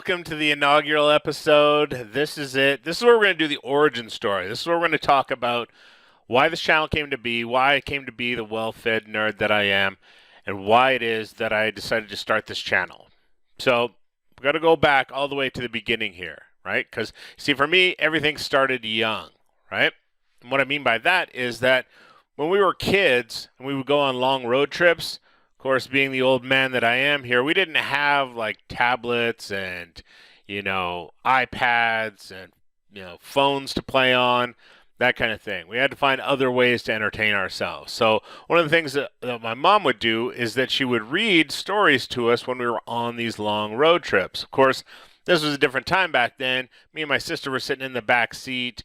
welcome to the inaugural episode. This is it. This is where we're going to do the origin story. This is where we're going to talk about why this channel came to be, why I came to be the well-fed nerd that I am, and why it is that I decided to start this channel. So, we've got to go back all the way to the beginning here, right? Because, see, for me, everything started young, right? And what I mean by that is that when we were kids and we would go on long road trips, of course, being the old man that I am here, we didn't have like tablets and, iPads and, phones to play on, that kind of thing. We had to find other ways to entertain ourselves. So one of the things that my mom would do is that she would read stories to us when we were on these long road trips. Of course, this was a different time back then. Me and my sister were sitting in the back seat,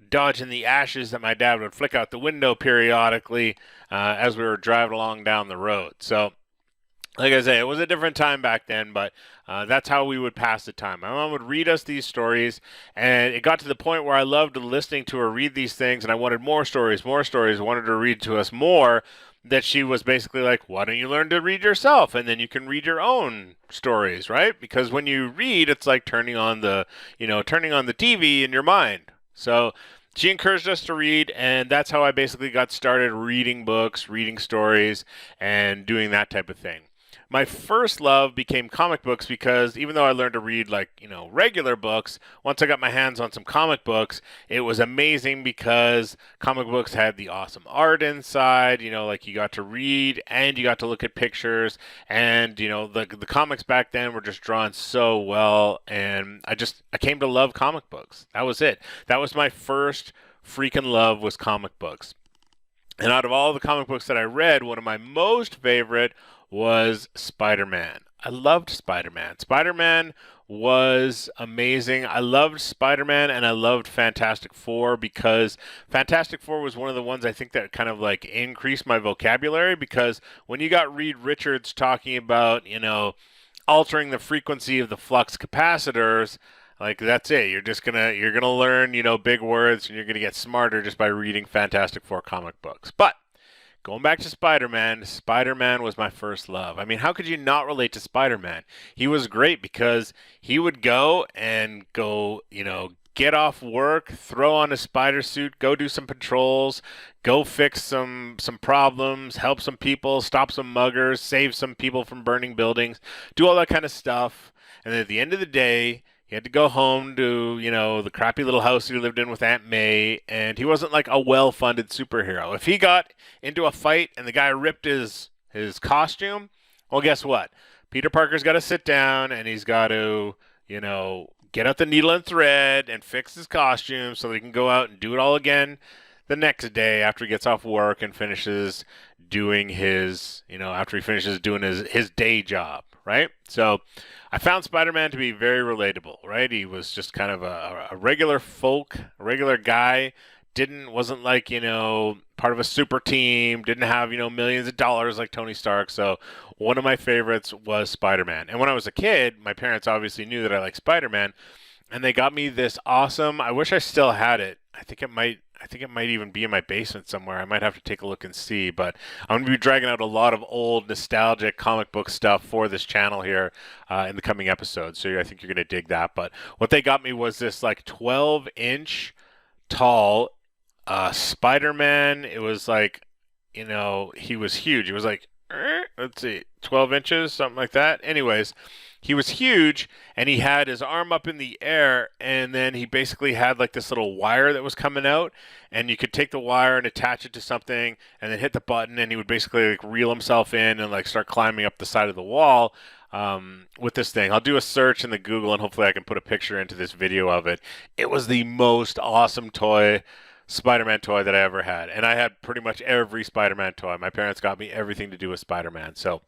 dodging the ashes that my dad would flick out the window periodically as we were driving along down the road. So, like I say, it was a different time back then, but that's how we would pass the time. My mom would read us these stories, and it got to the point where I loved listening to her read these things, and I wanted more stories, wanted her to read to us more, that she was basically like, why don't you learn to read yourself? And then you can read your own stories, right? Because when you read, it's like turning on the TV in your mind. So she encouraged us to read, and that's how I basically got started reading books, reading stories, and doing that type of thing. My first love became comic books because even though I learned to read regular books, once I got my hands on some comic books, it was amazing because comic books had the awesome art inside, like you got to read and you got to look at pictures, and the comics back then were just drawn so well, and I came to love comic books. That was it. That was my first freaking love, was comic books. And out of all the comic books that I read, one of my most favorite was Spider-Man. I loved Spider-Man. Spider-Man was amazing. I loved Spider-Man and I loved Fantastic Four because Fantastic Four was one of the ones I think that kind of like increased my vocabulary, because when you got Reed Richards talking about, altering the frequency of the flux capacitors, like that's it. You're gonna learn, big words, and you're gonna get smarter just by reading Fantastic Four comic books. But going back to Spider-Man, Spider-Man was my first love. I mean, how could you not relate to Spider-Man? He was great because he would go, get off work, throw on a spider suit, go do some patrols, go fix some problems, help some people, stop some muggers, save some people from burning buildings, do all that kind of stuff. And then at the end of the day, he had to go home to, the crappy little house he lived in with Aunt May, and he wasn't like a well-funded superhero. If he got into a fight and the guy ripped his costume, well, guess what? Peter Parker's got to sit down and he's got to, get out the needle and thread and fix his costume so that he can go out and do it all again the next day after he gets off work and finishes doing his day job, right? So I found Spider-Man to be very relatable, right? He was just kind of a regular a regular guy, wasn't like, part of a super team, didn't have, millions of dollars like Tony Stark. So one of my favorites was Spider-Man. And when I was a kid, my parents obviously knew that I liked Spider-Man, and they got me this awesome, I wish I still had it. I think it might even be in my basement somewhere. I might have to take a look and see, but I'm going to be dragging out a lot of old nostalgic comic book stuff for this channel here in the coming episodes. So I think you're going to dig that. But what they got me was this like 12-inch tall Spider-Man. It was like, he was huge. It was like, let's see, 12 inches, something like that. Anyways, he was huge, and he had his arm up in the air, and then he basically had like this little wire that was coming out, and you could take the wire and attach it to something, and then hit the button, and he would basically like reel himself in and like start climbing up the side of the wall with this thing. I'll do a search in the Google, and hopefully I can put a picture into this video of it. It was the most awesome Spider-Man toy that I ever had, and I had pretty much every Spider-Man toy. My parents got me everything to do with Spider-Man. So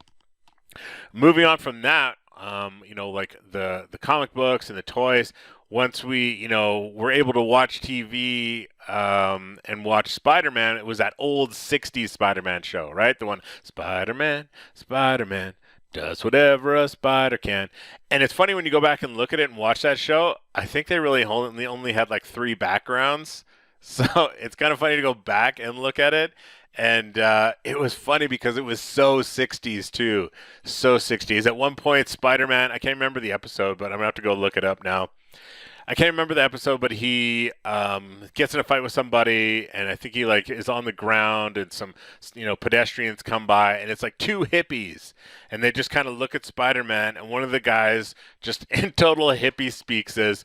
moving on from that, like the comic books and the toys, once we, were able to watch TV and watch Spider-Man, it was that old 60s Spider-Man show, right? The one, Spider-Man does whatever a spider can. And it's funny when you go back and look at it and watch that show, I think they really only had like 3 backgrounds. So it's kind of funny to go back and look at it And it was funny because it was so 60s too. So 60s. At one point, Spider-Man, I can't remember the episode, but I'm going to have to go look it up now. I can't remember the episode, but he gets in a fight with somebody, and I think he like is on the ground, and some pedestrians come by, and it's like two hippies, and they just kind of look at Spider-Man, and one of the guys just in total hippie speak says,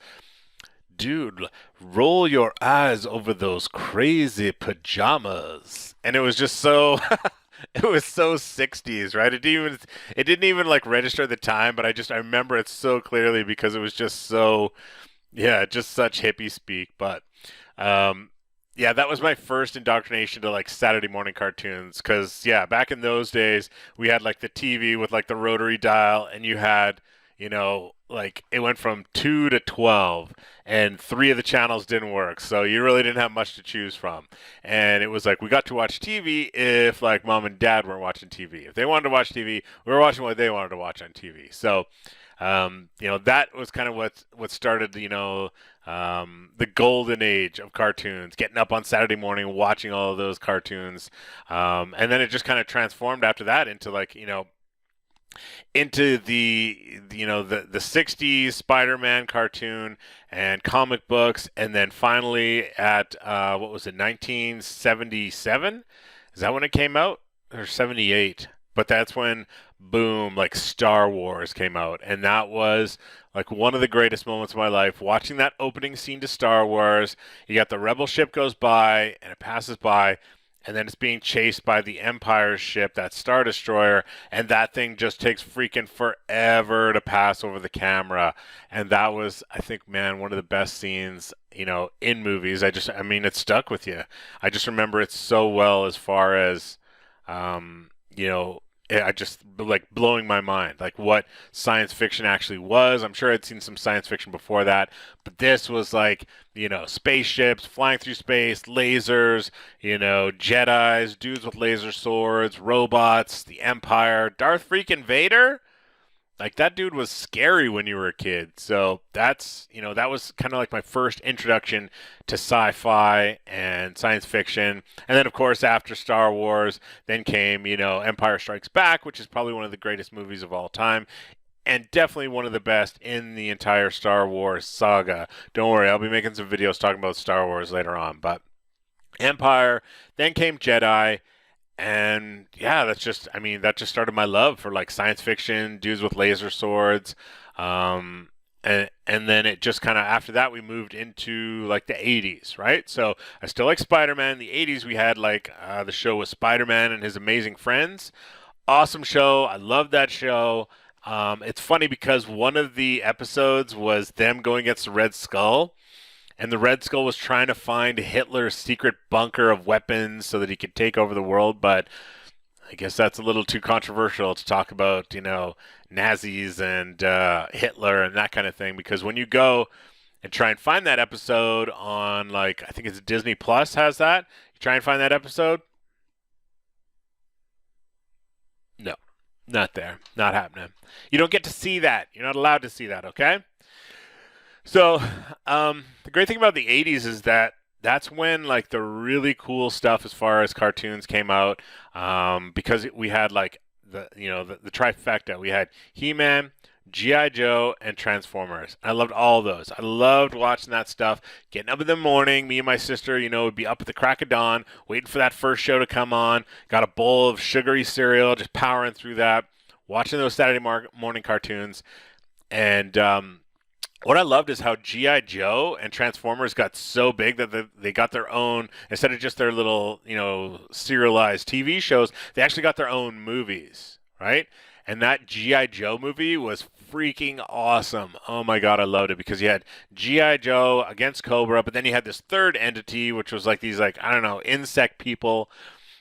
"Dude, roll your eyes over those crazy pajamas," and it was just so. It was so 60s, right? It didn't even like register at the time, but I remember it so clearly because it was just so yeah, just such hippie speak. But um, yeah, that was my first indoctrination to like Saturday morning cartoons. Because yeah, back in those days, we had like the TV with like the rotary dial, and you had, like it went from 2 to 12, and three of the channels didn't work. So you really didn't have much to choose from. And it was like we got to watch TV if like mom and dad weren't watching TV. If they wanted to watch TV, we were watching what they wanted to watch on TV. So that was kind of what started, the golden age of cartoons, getting up on Saturday morning, watching all of those cartoons. And then it just kind of transformed after that into like, into the 60s Spider-Man cartoon and comic books. And then finally at, what was it, 1977? Is that when it came out? Or 78? But that's when, boom, like Star Wars came out. And that was like one of the greatest moments of my life. Watching that opening scene to Star Wars, you got the Rebel ship goes by and it passes by, and then it's being chased by the Empire ship, that Star Destroyer, and that thing just takes freaking forever to pass over the camera. And that was, I think, man, one of the best scenes, in movies. I mean, it stuck with you. I just remember it so well as far as, I just like blowing my mind, like what science fiction actually was. I'm sure I'd seen some science fiction before that, but this was like, spaceships flying through space, lasers, Jedis, dudes with laser swords, robots, the Empire, Darth freaking Vader. Like that dude was scary when you were a kid. So that was kind of like my first introduction to sci-fi and science fiction. And then of course after Star Wars, then came, Empire Strikes Back, which is probably one of the greatest movies of all time. And definitely one of the best in the entire Star Wars saga. Don't worry, I'll be making some videos talking about Star Wars later on. But Empire, then came Jedi, and yeah, that just started my love for like science fiction, dudes with laser swords. And then it just kind of after that we moved into like the 80s, right? So I still like Spider-Man. In the 80s we had like the show with Spider-Man and His Amazing Friends. Awesome show. I love that show. It's funny because one of the episodes was them going against the Red Skull, and the Red Skull was trying to find Hitler's secret bunker of weapons so that he could take over the world. But I guess that's a little too controversial to talk about, Nazis and Hitler and that kind of thing. Because when you go and try and find that episode on, like, I think it's Disney Plus has that. You try and find that episode. No, not there. Not happening. You don't get to see that. You're not allowed to see that, okay? So, the great thing about the 80s is that that's when like the really cool stuff as far as cartoons came out, because we had like the trifecta. We had He-Man, G.I. Joe, and Transformers. I loved all those. I loved watching that stuff. Getting up in the morning, me and my sister, would be up at the crack of dawn, waiting for that first show to come on. Got a bowl of sugary cereal, just powering through that, watching those Saturday morning cartoons. And what I loved is how G.I. Joe and Transformers got so big that they got their own, instead of just their little, serialized TV shows, they actually got their own movies, right? And that G.I. Joe movie was freaking awesome. Oh my God, I loved it because you had G.I. Joe against Cobra, but then you had this third entity, which was like these, like, I don't know, insect people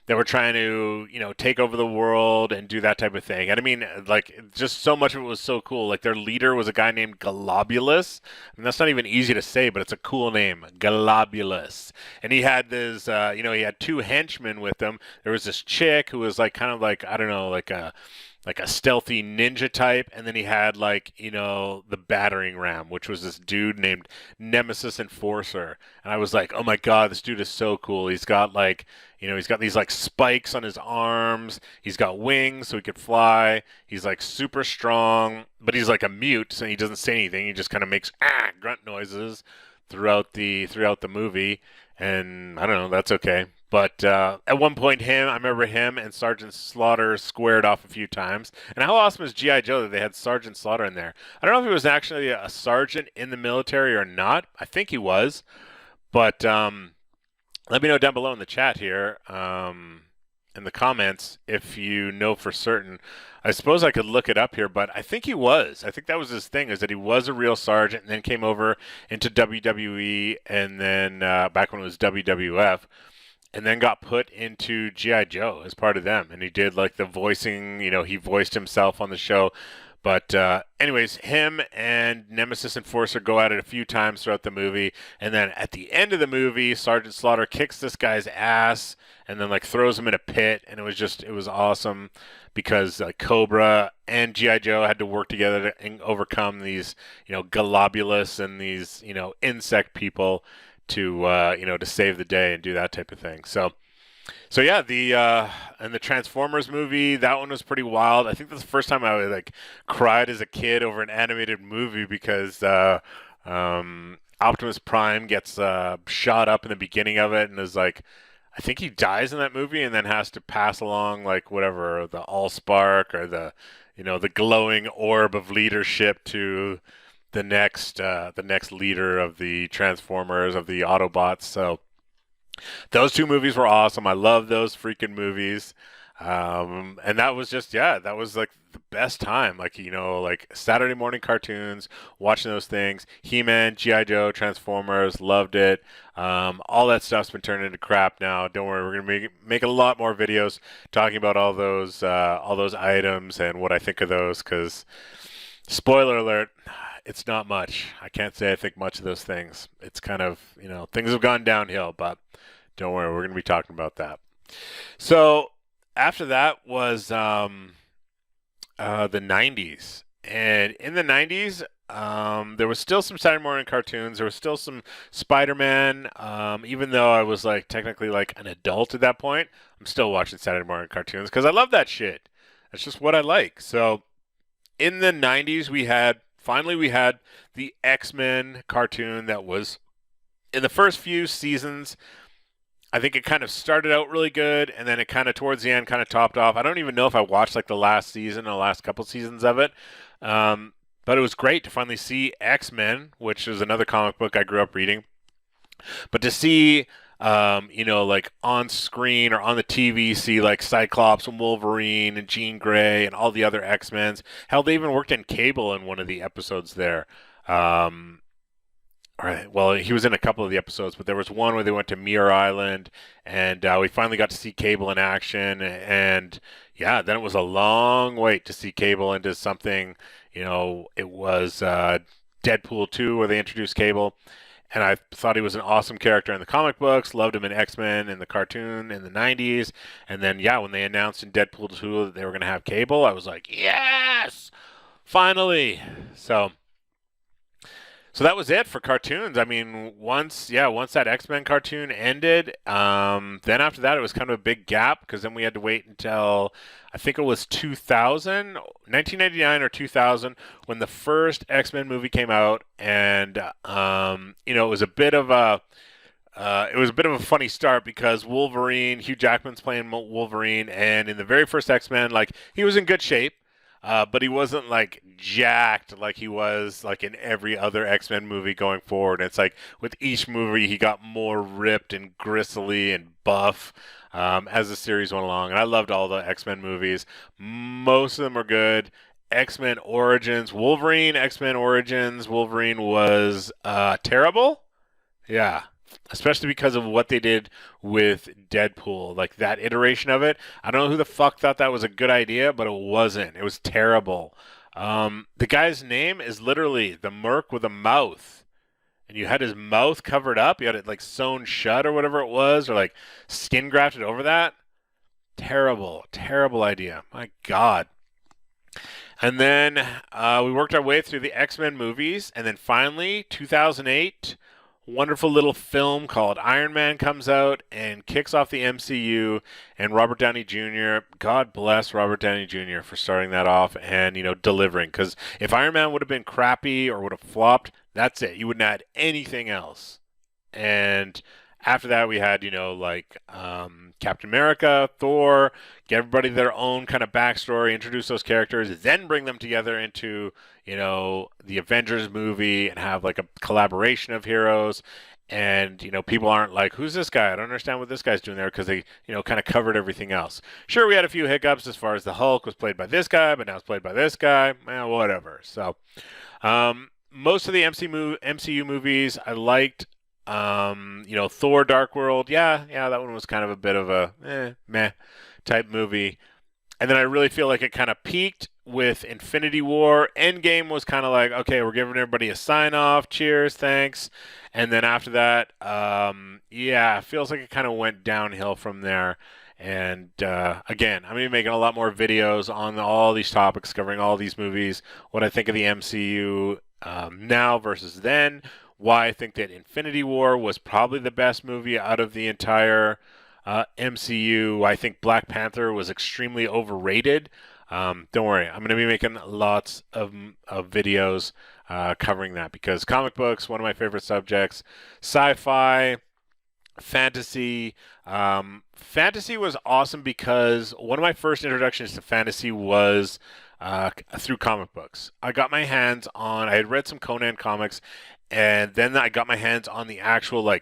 that were trying to, take over the world and do that type of thing. And I mean, like, just so much of it was so cool. Like, their leader was a guy named Globulus. I mean, that's not even easy to say, but it's a cool name, Globulus. And he had this, he had two henchmen with him. There was this chick who was like, kind of like, I don't know, like a like a stealthy ninja type, and then he had like the battering ram, which was this dude named Nemesis Enforcer, and I was like, oh my god, this dude is so cool. He's got like he's got these like spikes on his arms. He's got wings so he could fly. He's like super strong, but he's like a mute, so he doesn't say anything. He just kind of makes grunt noises throughout the movie, and I don't know, that's okay. But at one point, I remember him and Sergeant Slaughter squared off a few times. And how awesome is G.I. Joe that they had Sergeant Slaughter in there? I don't know if he was actually a sergeant in the military or not. I think he was. But let me know down below in the chat here, in the comments, if you know for certain. I suppose I could look it up here, but I think he was. I think that was his thing, is that he was a real sergeant and then came over into WWE and then back when it was WWF. And then got put into G.I. Joe as part of them. And he did like the voicing, he voiced himself on the show. But anyways, him and Nemesis Enforcer go at it a few times throughout the movie. And then at the end of the movie, Sergeant Slaughter kicks this guy's ass and then like throws him in a pit. And it was awesome because Cobra and G.I. Joe had to work together to overcome these, Globulus and these, insect people to to save the day and do that type of thing. So yeah, and the Transformers movie, that one was pretty wild. I think that's the first time I like cried as a kid over an animated movie because Optimus Prime gets shot up in the beginning of it and is like, I think he dies in that movie and then has to pass along like whatever, the Allspark or the the glowing orb of leadership to the next leader of the Transformers, of the Autobots. So those two movies were awesome. I love those freaking movies. And that was that was like the best time. Like, like Saturday morning cartoons, watching those things. He-Man, G.I. Joe, Transformers, loved it. All that stuff's been turned into crap now. Don't worry, we're going to make a lot more videos talking about all those items and what I think of those, because spoiler alert, it's not much. I can't say I think much of those things. It's kind of, things have gone downhill, but don't worry, we're going to be talking about that. So after that was the 90s. And in the 90s, there was still some Saturday morning cartoons. There was still some Spiderman. Even though I was like technically like an adult at that point, I'm still watching Saturday morning cartoons because I love that shit. That's just what I like. So in the 90s, we had the X-Men cartoon that was in the first few seasons. I think it kind of started out really good, and then it kind of towards the end kind of topped off. I don't even know if I watched like the last season or the last couple seasons of it, but it was great to finally see X-Men, which is another comic book I grew up reading. But to see, like on screen or on the TV, see like Cyclops and Wolverine and Jean Grey and all the other X-Men's. Hell, they even worked in Cable in one of the episodes there. Well, he was in a couple of the episodes, but there was one where they went to Muir Island, and we finally got to see Cable in action. And yeah, then it was a long wait to see Cable into something. It was Deadpool 2 where they introduced Cable. And I thought he was an awesome character in the comic books, loved him in X-Men in the cartoon in the 90s. And then, yeah, when they announced in Deadpool 2 that they were going to have Cable, I was like, yes, finally. So that was it for cartoons. I mean, once that X-Men cartoon ended, then after that it was kind of a big gap because then we had to wait until I think it was 1999 or 2000 when the first X-Men movie came out, and it was a bit of a funny start because Hugh Jackman's playing Wolverine, and in the very first X-Men, like he was in good shape. But he wasn't like jacked like he was like in every other X-Men movie going forward. And it's like with each movie he got more ripped and gristly and buff as the series went along. And I loved all the X-Men movies. Most of them are good. X-Men Origins, X-Men Origins, Wolverine was terrible. Yeah. Especially because of what they did with Deadpool, like that iteration of it. I don't know who the fuck thought that was a good idea, but it wasn't. It was terrible. The guy's name is literally the Merc with a mouth, and you had his mouth covered up. You had it like sewn shut or whatever it was, or like skin grafted over that. Terrible, terrible idea. My God. And then we worked our way through the X-Men movies, and then finally, 2008, wonderful little film called Iron Man comes out and kicks off the MCU. And Robert Downey Jr. God bless Robert Downey Jr. for starting that off and delivering. Because if Iron Man would have been crappy or would have flopped, that's it. You wouldn't add anything else. And after that, we had, Captain America, Thor, get everybody their own kind of backstory, introduce those characters, then bring them together into, the Avengers movie and have like a collaboration of heroes. And, people aren't like, who's this guy? I don't understand what this guy's doing there because they, kind of covered everything else. Sure, we had a few hiccups as far as the Hulk was played by this guy, but now it's played by this guy. Whatever. So, most of the MCU movies I liked. Thor: Dark World, yeah, that one was kind of a bit of a meh type movie. And then I really feel like it kind of peaked with Infinity War. Endgame was kind of like, okay, we're giving everybody a sign off, cheers, thanks. And then after that, it feels like it kind of went downhill from there. And again, I'm going to be making a lot more videos on all these topics, covering all these movies, what I think of the MCU now versus then, why I think that Infinity War was probably the best movie out of the entire MCU. I think Black Panther was extremely overrated. Don't worry, I'm going to be making lots of videos covering that because comic books, one of my favorite subjects, sci-fi, fantasy. Fantasy was awesome because one of my first introductions to fantasy was through comic books. I had read some Conan comics, and then I got my hands on the actual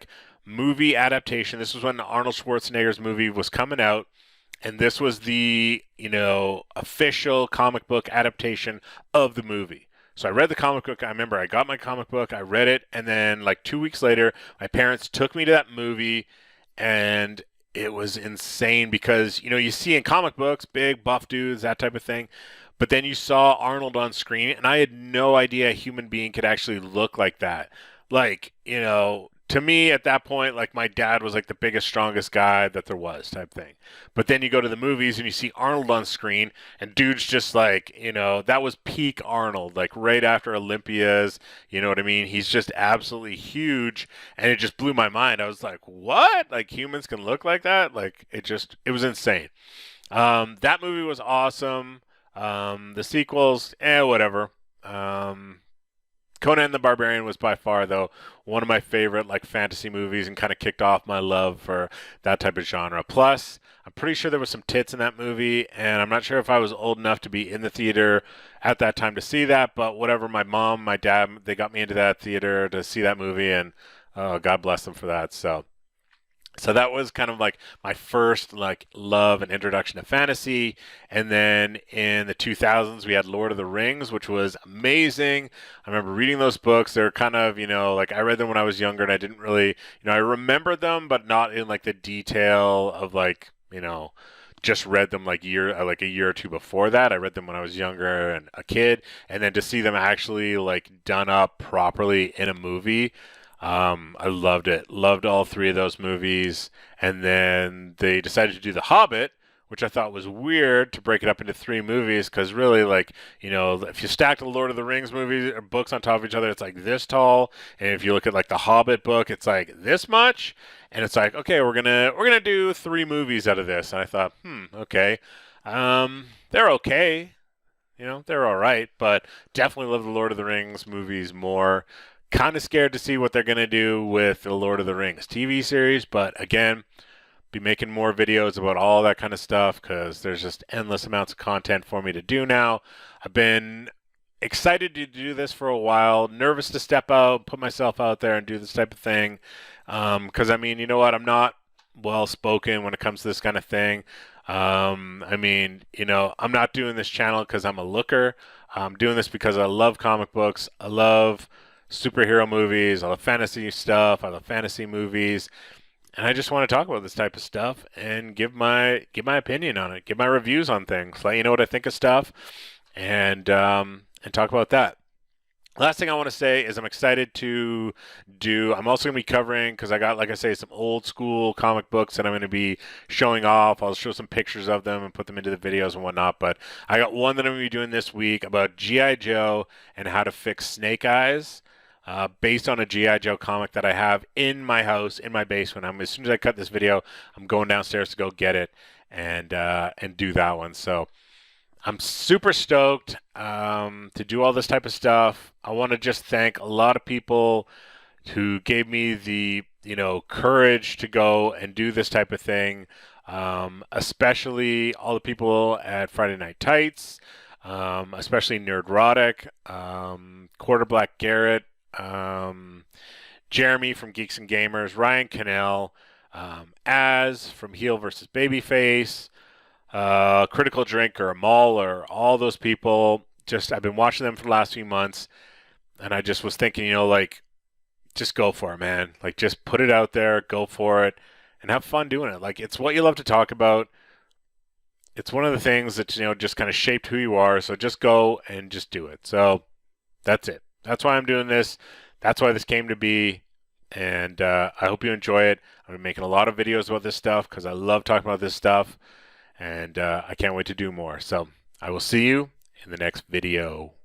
movie adaptation. This was when Arnold Schwarzenegger's movie was coming out, and this was the official comic book adaptation of the movie. So I read the comic book. I remember I got my comic book, I read it, and then 2 weeks later, my parents took me to that movie, and it was insane because you see in comic books big buff dudes, that type of thing. But then you saw Arnold on screen, and I had no idea a human being could actually look like that. To me at that point, my dad was the biggest, strongest guy that there was type thing. But then you go to the movies and you see Arnold on screen, and dude's just that was peak Arnold, right after Olympias, you know what I mean? He's just absolutely huge, and it just blew my mind. I was like, what? Humans can look like that? It was insane. That movie was awesome. The sequels, whatever. Conan the Barbarian was by far, though, one of my favorite fantasy movies and kind of kicked off my love for that type of genre. Plus, I'm pretty sure there was some tits in that movie, and I'm not sure if I was old enough to be in the theater at that time to see that, but whatever, my mom, my dad, they got me into that theater to see that movie, and God bless them for that. So that was kind of my first love and introduction to fantasy. And then in the 2000s we had Lord of the Rings, which was amazing. I remember reading those books. They're kind of, I read them when I was younger and I didn't really, I remembered them, but not in the detail of just read them a year or two before that. I read them when I was younger and a kid, and then to see them actually done up properly in a movie. I loved it. Loved all three of those movies. And then they decided to do The Hobbit, which I thought was weird to break it up into three movies because really, if you stack the Lord of the Rings movies or books on top of each other, it's this tall. And if you look at the Hobbit book, it's this much. And it's okay, we're gonna do three movies out of this. And I thought, okay. They're okay. They're all right, but definitely love the Lord of the Rings movies more. Kind of scared to see what they're going to do with the Lord of the Rings TV series, but again, be making more videos about all that kind of stuff because there's just endless amounts of content for me to do now. I've been excited to do this for a while, nervous to step out, put myself out there and do this type of thing because, you know what, I'm not well-spoken when it comes to this kind of thing. I'm not doing this channel because I'm a looker. I'm doing this because I love comic books. I love superhero movies. I love fantasy stuff. I love fantasy movies, and I just want to talk about this type of stuff and give my opinion on it, give my reviews on things, let you know what I think of stuff, and talk about that. Last thing I want to say is I'm excited to do. I'm also going to be covering because I got, like I say, some old school comic books that I'm going to be showing off. I'll show some pictures of them and put them into the videos and whatnot. But I got one that I'm going to be doing this week about G.I. Joe and how to fix snake eyes. Based on a G.I. Joe comic that I have in my house, in my basement. As soon as I cut this video, I'm going downstairs to go get it and do that one. So I'm super stoked to do all this type of stuff. I want to just thank a lot of people who gave me the courage to go and do this type of thing. Especially all the people at Friday Night Tights, especially Nerdrotic, Quarter Black Garrett, Jeremy from Geeks and Gamers, Ryan Cannell, Az from Heel versus Babyface, Critical Drinker, Mauler, all those people. Just I've been watching them for the last few months, and I just was thinking, like, just go for it, man. Like, just put it out there, go for it, and have fun doing it. Like, it's what you love to talk about. It's one of the things that just kind of shaped who you are. So just go and just do it. So that's it. That's why I'm doing this. That's why this came to be. And I hope you enjoy it. I'm making a lot of videos about this stuff because I love talking about this stuff. And I can't wait to do more. So I will see you in the next video.